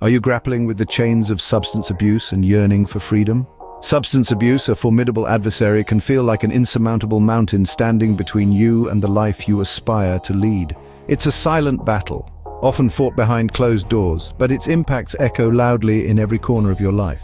Are you grappling with the chains of substance abuse and yearning for freedom? Substance abuse, a formidable adversary, can feel like an insurmountable mountain standing between you and the life you aspire to lead. It's a silent battle, often fought behind closed doors, but its impacts echo loudly in every corner of your life.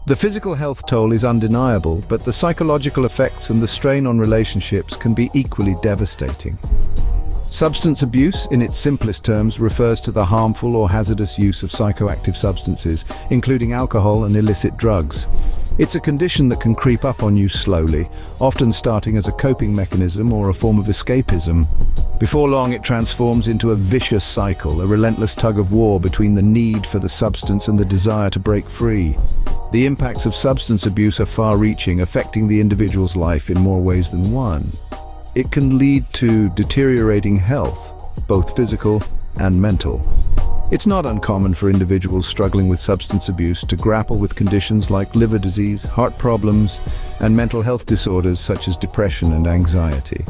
The physical health toll is undeniable, but the psychological effects and the strain on relationships can be equally devastating. Substance abuse, in its simplest terms, refers to the harmful or hazardous use of psychoactive substances, including alcohol and illicit drugs. It's a condition that can creep up on you slowly, often starting as a coping mechanism or a form of escapism. Before long, it transforms into a vicious cycle, a relentless tug-of-war between the need for the substance and the desire to break free. The impacts of substance abuse are far-reaching, affecting the individual's life in more ways than one. It can lead to deteriorating health, both physical and mental. It's not uncommon for individuals struggling with substance abuse to grapple with conditions like liver disease, heart problems, and mental health disorders such as depression and anxiety.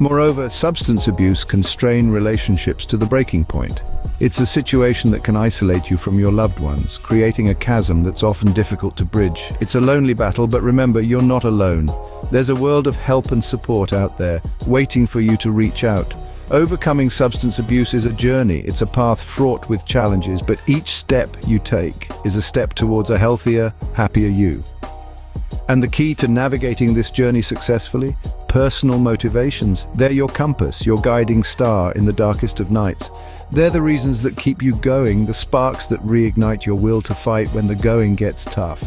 Moreover, substance abuse can strain relationships to the breaking point. It's a situation that can isolate you from your loved ones, creating a chasm that's often difficult to bridge. It's a lonely battle, but remember, you're not alone. There's a world of help and support out there, waiting for you to reach out. Overcoming substance abuse is a journey. It's a path fraught with challenges, but each step you take is a step towards a healthier, happier you. And the key to navigating this journey successfully? Personal motivations. They're your compass, your guiding star in the darkest of nights. They're the reasons that keep you going, the sparks that reignite your will to fight when the going gets tough.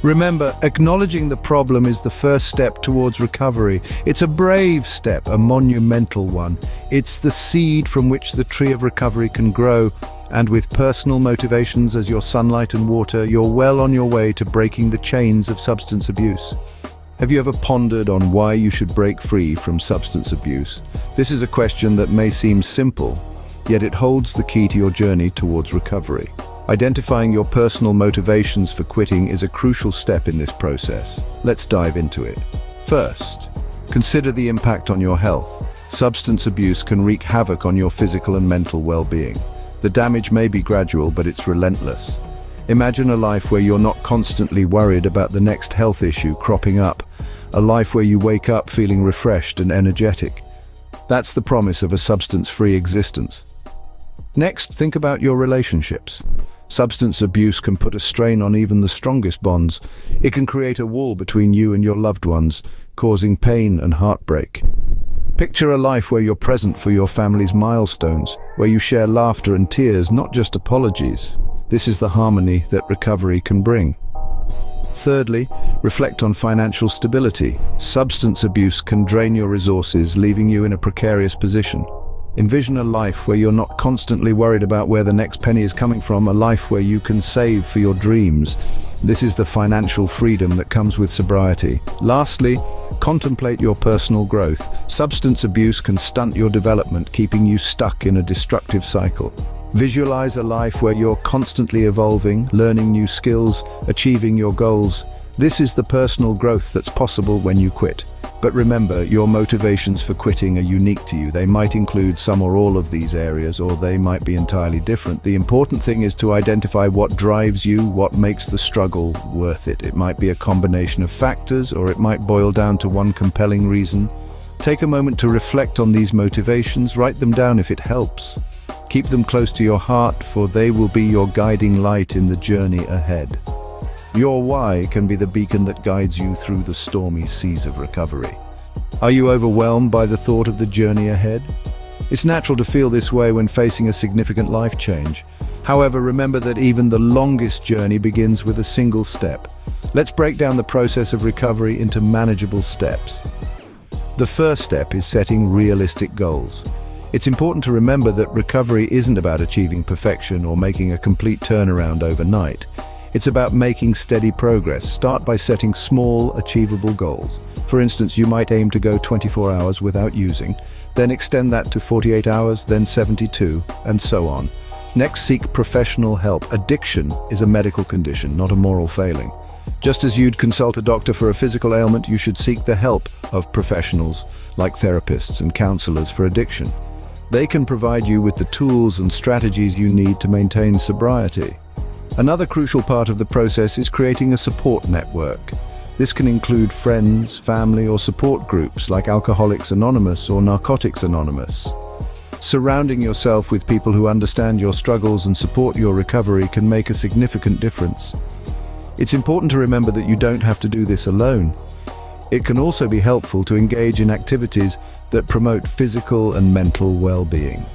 Remember, acknowledging the problem is the first step towards recovery. It's a brave step, a monumental one. It's the seed from which the tree of recovery can grow, and with personal motivations as your sunlight and water, you're well on your way to breaking the chains of substance abuse. Have you ever pondered on why you should break free from substance abuse? This is a question that may seem simple, yet it holds the key to your journey towards recovery. Identifying your personal motivations for quitting is a crucial step in this process. Let's dive into it. First, consider the impact on your health. Substance abuse can wreak havoc on your physical and mental well-being. The damage may be gradual, but it's relentless. Imagine a life where you're not constantly worried about the next health issue cropping up, a life where you wake up feeling refreshed and energetic. That's the promise of a substance-free existence. Next, think about your relationships. Substance abuse can put a strain on even the strongest bonds. It can create a wall between you and your loved ones, causing pain and heartbreak. Picture a life where you're present for your family's milestones, where you share laughter and tears, not just apologies. This is the harmony that recovery can bring. Thirdly, reflect on financial stability. Substance abuse can drain your resources, leaving you in a precarious position. Envision a life where you're not constantly worried about where the next penny is coming from, a life where you can save for your dreams. This is the financial freedom that comes with sobriety. Lastly, contemplate your personal growth. Substance abuse can stunt your development, keeping you stuck in a destructive cycle. Visualize a life where you're constantly evolving, learning new skills, achieving your goals. This is the personal growth that's possible when you quit. But remember, your motivations for quitting are unique to you. They might include some or all of these areas, or they might be entirely different. The important thing is to identify what drives you, what makes the struggle worth it. It might be a combination of factors, or it might boil down to one compelling reason. Take a moment to reflect on these motivations, write them down if it helps. Keep them close to your heart, for they will be your guiding light in the journey ahead. Your why can be the beacon that guides you through the stormy seas of recovery. Are you overwhelmed by the thought of the journey ahead? It's natural to feel this way when facing a significant life change. However, remember that even the longest journey begins with a single step. Let's break down the process of recovery into manageable steps. The first step is setting realistic goals. It's important to remember that recovery isn't about achieving perfection or making a complete turnaround overnight. It's about making steady progress. Start by setting small, achievable goals. For instance, you might aim to go 24 hours without using, then extend that to 48 hours, then 72, and so on. Next, seek professional help. Addiction is a medical condition, not a moral failing. Just as you'd consult a doctor for a physical ailment, you should seek the help of professionals like therapists and counselors for addiction. They can provide you with the tools and strategies you need to maintain sobriety. Another crucial part of the process is creating a support network. This can include friends, family, or support groups like Alcoholics Anonymous or Narcotics Anonymous. Surrounding yourself with people who understand your struggles and support your recovery can make a significant difference. It's important to remember that you don't have to do this alone. It can also be helpful to engage in activities that promote physical and mental well-being.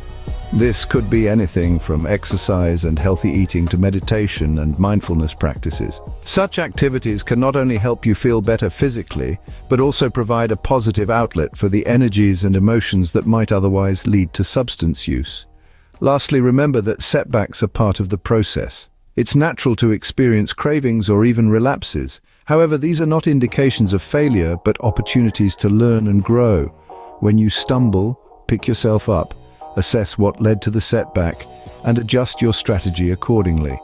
This could be anything from exercise and healthy eating to meditation and mindfulness practices. Such activities can not only help you feel better physically, but also provide a positive outlet for the energies and emotions that might otherwise lead to substance use. Lastly, remember that setbacks are part of the process. It's natural to experience cravings or even relapses. However, these are not indications of failure, but opportunities to learn and grow. When you stumble, pick yourself up. Assess what led to the setback, and adjust your strategy accordingly.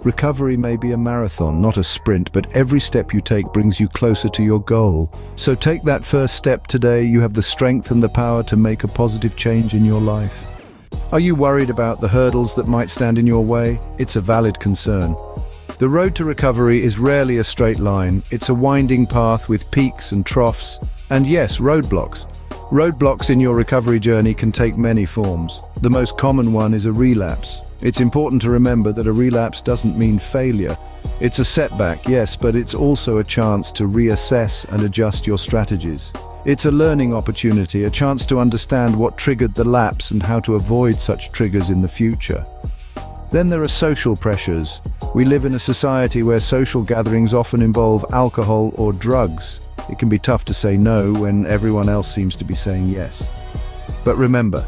Recovery may be a marathon, not a sprint, but every step you take brings you closer to your goal. So take that first step today. You have the strength and the power to make a positive change in your life. Are you worried about the hurdles that might stand in your way? It's a valid concern. The road to recovery is rarely a straight line. It's a winding path with peaks and troughs, and yes, roadblocks. Roadblocks in your recovery journey can take many forms. The most common one is a relapse. It's important to remember that a relapse doesn't mean failure. It's a setback, yes, but it's also a chance to reassess and adjust your strategies. It's a learning opportunity, a chance to understand what triggered the lapse and how to avoid such triggers in the future. Then there are social pressures. We live in a society where social gatherings often involve alcohol or drugs. It can be tough to say no when everyone else seems to be saying yes. But remember,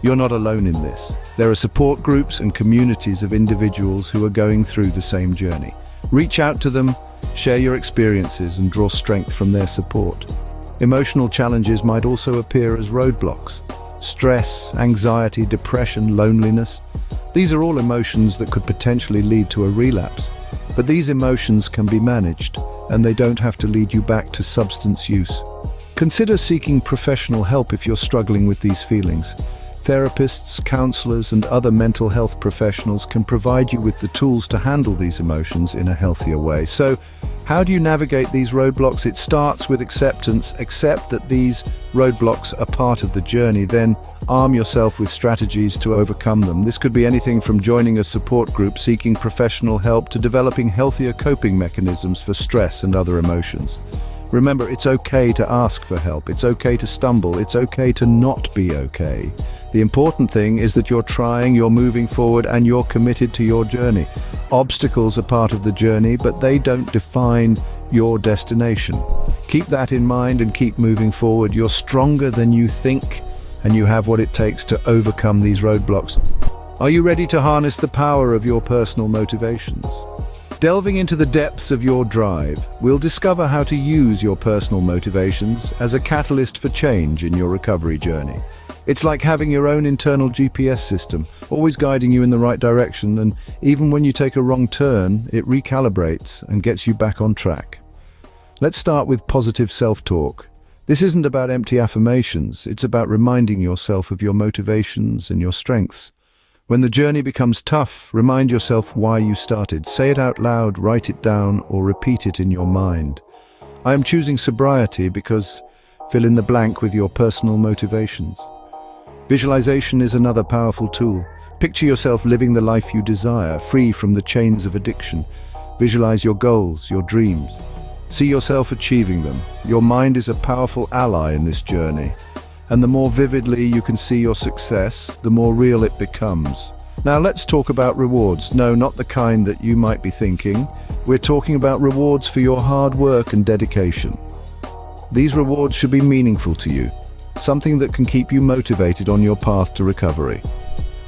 you're not alone in this. There are support groups and communities of individuals who are going through the same journey. Reach out to them, share your experiences, and draw strength from their support. Emotional challenges might also appear as roadblocks. Stress, anxiety, depression, loneliness. These are all emotions that could potentially lead to a relapse. But these emotions can be managed, and they don't have to lead you back to substance use. Consider seeking professional help if you're struggling with these feelings. Therapists, counselors, and other mental health professionals can provide you with the tools to handle these emotions in a healthier way. So, how do you navigate these roadblocks? It starts with acceptance. Accept that these roadblocks are part of the journey, then arm yourself with strategies to overcome them. This could be anything from joining a support group, seeking professional help, to developing healthier coping mechanisms for stress and other emotions. Remember, it's okay to ask for help. It's okay to stumble. It's okay to not be okay. The important thing is that you're trying, you're moving forward, and you're committed to your journey. Obstacles are part of the journey, but they don't define your destination. Keep that in mind and keep moving forward. You're stronger than you think, and you have what it takes to overcome these roadblocks. Are you ready to harness the power of your personal motivations? Delving into the depths of your drive, we'll discover how to use your personal motivations as a catalyst for change in your recovery journey. It's like having your own internal GPS system, always guiding you in the right direction, and even when you take a wrong turn, it recalibrates and gets you back on track. Let's start with positive self-talk. This isn't about empty affirmations, it's about reminding yourself of your motivations and your strengths. When the journey becomes tough, remind yourself why you started. Say it out loud, write it down, or repeat it in your mind. I am choosing sobriety because... fill in the blank with your personal motivations. Visualization is another powerful tool. Picture yourself living the life you desire, free from the chains of addiction. Visualize your goals, your dreams. See yourself achieving them. Your mind is a powerful ally in this journey. And the more vividly you can see your success, the more real it becomes. Now let's talk about rewards. No, not the kind that you might be thinking. We're talking about rewards for your hard work and dedication. These rewards should be meaningful to you. Something that can keep you motivated on your path to recovery.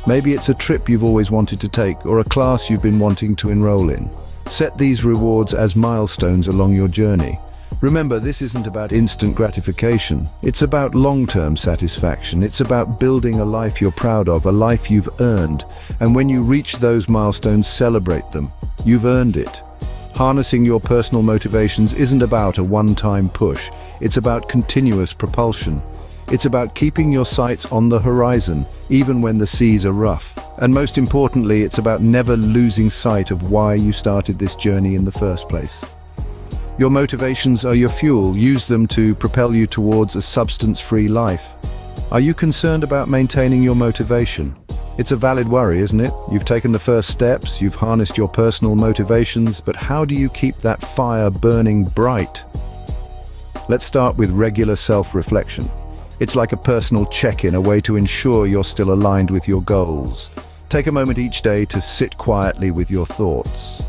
Maybe it's a trip you've always wanted to take, or a class you've been wanting to enroll in. Set these rewards as milestones along your journey. Remember, this isn't about instant gratification. It's about long-term satisfaction. It's about building a life you're proud of, a life you've earned. And when you reach those milestones, celebrate them. You've earned it. Harnessing your personal motivations isn't about a one-time push. It's about continuous propulsion. It's about keeping your sights on the horizon, even when the seas are rough. And most importantly, it's about never losing sight of why you started this journey in the first place. Your motivations are your fuel. Use them to propel you towards a substance-free life. Are you concerned about maintaining your motivation? It's a valid worry, isn't it? You've taken the first steps, you've harnessed your personal motivations, but how do you keep that fire burning bright? Let's start with regular self-reflection. It's like a personal check-in, a way to ensure you're still aligned with your goals. Take a moment each day to sit quietly with your thoughts.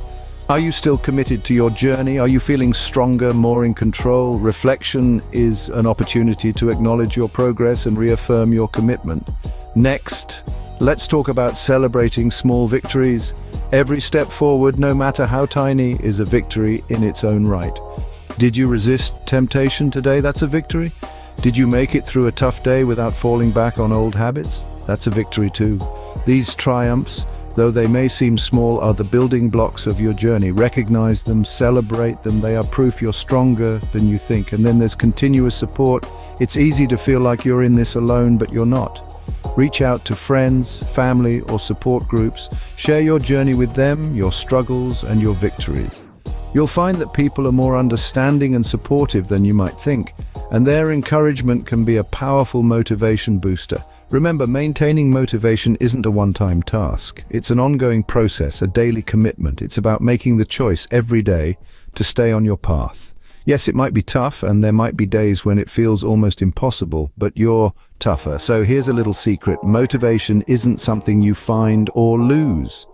Are you still committed to your journey? Are you feeling stronger, more in control? Reflection is an opportunity to acknowledge your progress and reaffirm your commitment. Next, let's talk about celebrating small victories. Every step forward, no matter how tiny, is a victory in its own right. Did you resist temptation today? That's a victory. Did you make it through a tough day without falling back on old habits? That's a victory too. These triumphs, though they may seem small, are the building blocks of your journey. Recognize them, celebrate them. They are proof you're stronger than you think. And then there's continuous support. It's easy to feel like you're in this alone, but you're not. Reach out to friends, family, or support groups. Share your journey with them, your struggles and your victories. You'll find that people are more understanding and supportive than you might think, and their encouragement can be a powerful motivation booster. Remember, maintaining motivation isn't a one-time task. It's an ongoing process, a daily commitment. It's about making the choice every day to stay on your path. Yes, it might be tough, and there might be days when it feels almost impossible, but you're tougher. So here's a little secret. Motivation isn't something you find or lose.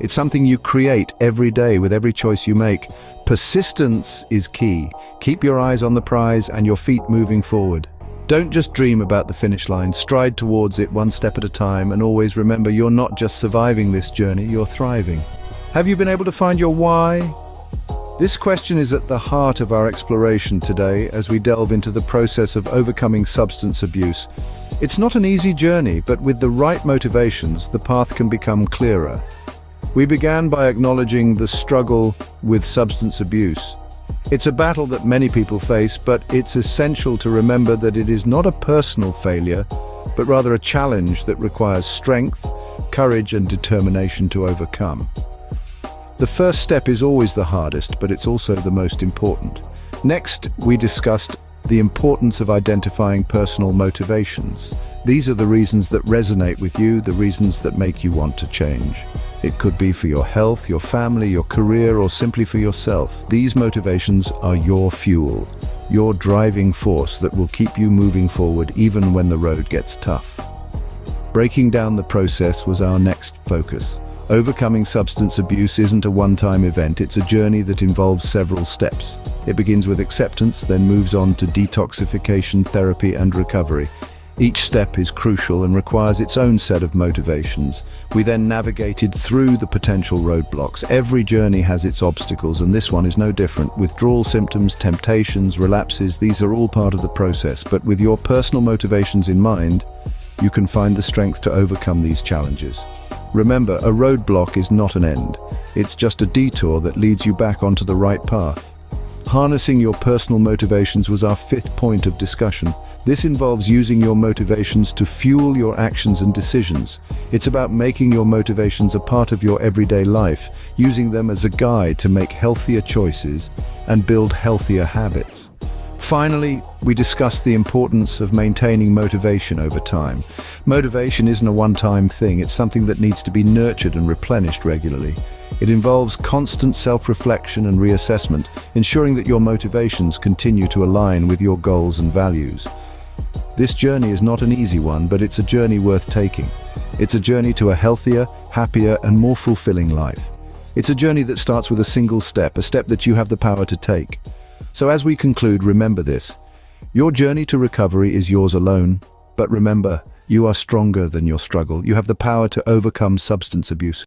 It's something you create every day with every choice you make. Persistence is key. Keep your eyes on the prize and your feet moving forward. Don't just dream about the finish line. Stride towards it one step at a time, and always remember you're not just surviving this journey, you're thriving. Have you been able to find your why? This question is at the heart of our exploration today as we delve into the process of overcoming substance abuse. It's not an easy journey, but with the right motivations, the path can become clearer. We began by acknowledging the struggle with substance abuse. It's a battle that many people face, but it's essential to remember that it is not a personal failure, but rather a challenge that requires strength, courage, and determination to overcome. The first step is always the hardest, but it's also the most important. Next, we discussed the importance of identifying personal motivations. These are the reasons that resonate with you, the reasons that make you want to change. It could be for your health, your family, your career, or simply for yourself. These motivations are your fuel, your driving force that will keep you moving forward even when the road gets tough. Breaking down the process was our next focus. Overcoming substance abuse isn't a one-time event, it's a journey that involves several steps. It begins with acceptance, then moves on to detoxification, therapy, and recovery. Each step is crucial and requires its own set of motivations. We then navigated through the potential roadblocks. Every journey has its obstacles, and this one is no different. Withdrawal symptoms, temptations, relapses, these are all part of the process. But with your personal motivations in mind, you can find the strength to overcome these challenges. Remember, a roadblock is not an end. It's just a detour that leads you back onto the right path. Harnessing your personal motivations was our fifth point of discussion. This involves using your motivations to fuel your actions and decisions. It's about making your motivations a part of your everyday life, using them as a guide to make healthier choices and build healthier habits. Finally, we discussed the importance of maintaining motivation over time. Motivation isn't a one-time thing, it's something that needs to be nurtured and replenished regularly. It involves constant self-reflection and reassessment, ensuring that your motivations continue to align with your goals and values. This journey is not an easy one, but it's a journey worth taking. It's a journey to a healthier, happier, and more fulfilling life. It's a journey that starts with a single step, a step that you have the power to take. So as we conclude, remember this. Your journey to recovery is yours alone, but remember, you are stronger than your struggle. You have the power to overcome substance abuse.